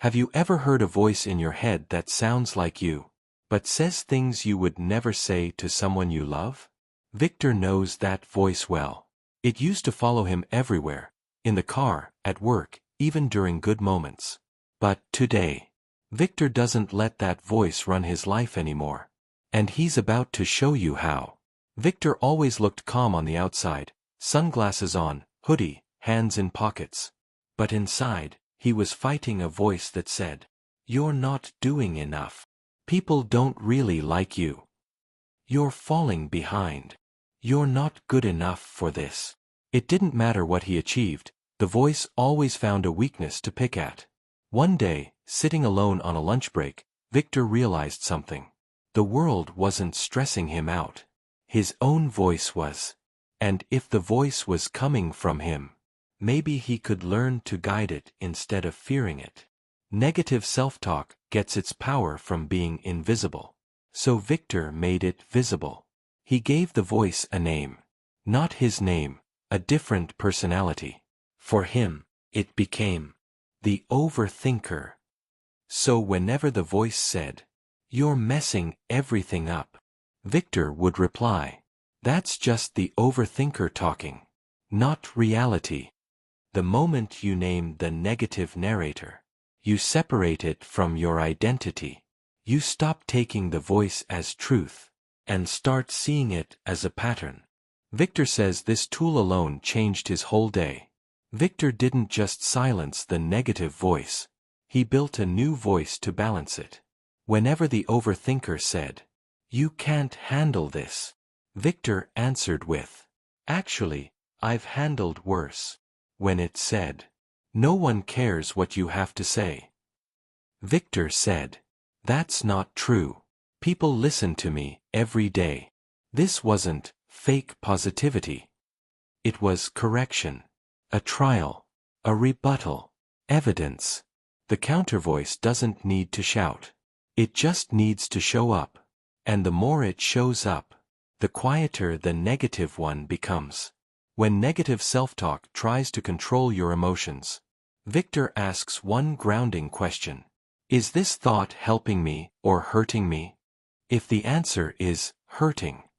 Have you ever heard a voice in your head that sounds like you, but says things you would never say to someone you love? Victor knows that voice well. It used to follow him everywhere, in the car, at work, even during good moments. But today, Victor doesn't let that voice run his life anymore. And he's about to show you how. Victor always looked calm on the outside, sunglasses on, hoodie, hands in pockets. But inside, he was fighting a voice that said, "You're not doing enough. People don't really like you. You're falling behind. You're not good enough for this." It didn't matter what he achieved, the voice always found a weakness to pick at. One day, sitting alone on a lunch break, Victor realized something. The world wasn't stressing him out. His own voice was. And if the voice was coming from him, maybe he could learn to guide it instead of fearing it. Negative self-talk gets its power from being invisible. So Victor made it visible. He gave the voice a name. Not his name, a different personality. For him, it became the Overthinker. So whenever the voice said, "You're messing everything up," Victor would reply, "That's just the Overthinker talking, not reality." The moment you name the negative narrator, you separate it from your identity. You stop taking the voice as truth, and start seeing it as a pattern. Victor says this tool alone changed his whole day. Victor didn't just silence the negative voice. He built a new voice to balance it. Whenever the Overthinker said, "You can't handle this," Victor answered with, "Actually, I've handled worse." When it said, "No one cares what you have to say," Victor said, "That's not true. People listen to me every day." This wasn't fake positivity. It was correction. A trial. A rebuttal. Evidence. The counter voice doesn't need to shout. It just needs to show up. And the more it shows up, the quieter the negative one becomes. When negative self-talk tries to control your emotions, Victor asks one grounding question. Is this thought helping me or hurting me? If the answer is hurting,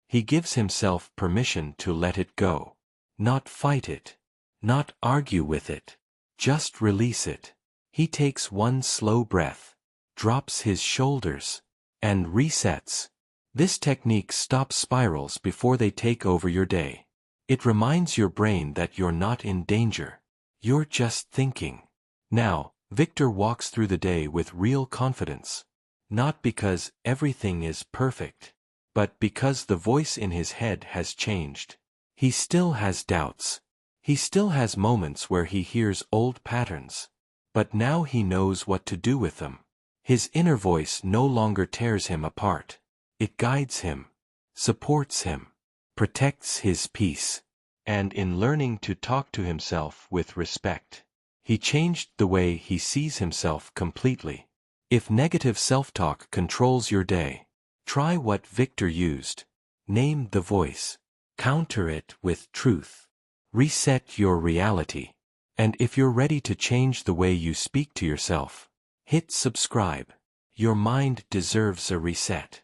he gives himself permission to let it go. Not fight it. Not argue with it. Just release it. He takes one slow breath, drops his shoulders, and resets. This technique stops spirals before they take over your day. It reminds your brain that you're not in danger. You're just thinking. Now, Victor walks through the day with real confidence. Not because everything is perfect, but because the voice in his head has changed. He still has doubts. He still has moments where he hears old patterns. But now he knows what to do with them. His inner voice no longer tears him apart. It guides him, supports him, protects his peace. And in learning to talk to himself with respect, he changed the way he sees himself completely. If negative self-talk controls your day, try what Victor used. Name the voice. Counter it with truth. Reset your reality. And if you're ready to change the way you speak to yourself, hit subscribe. Your mind deserves a reset.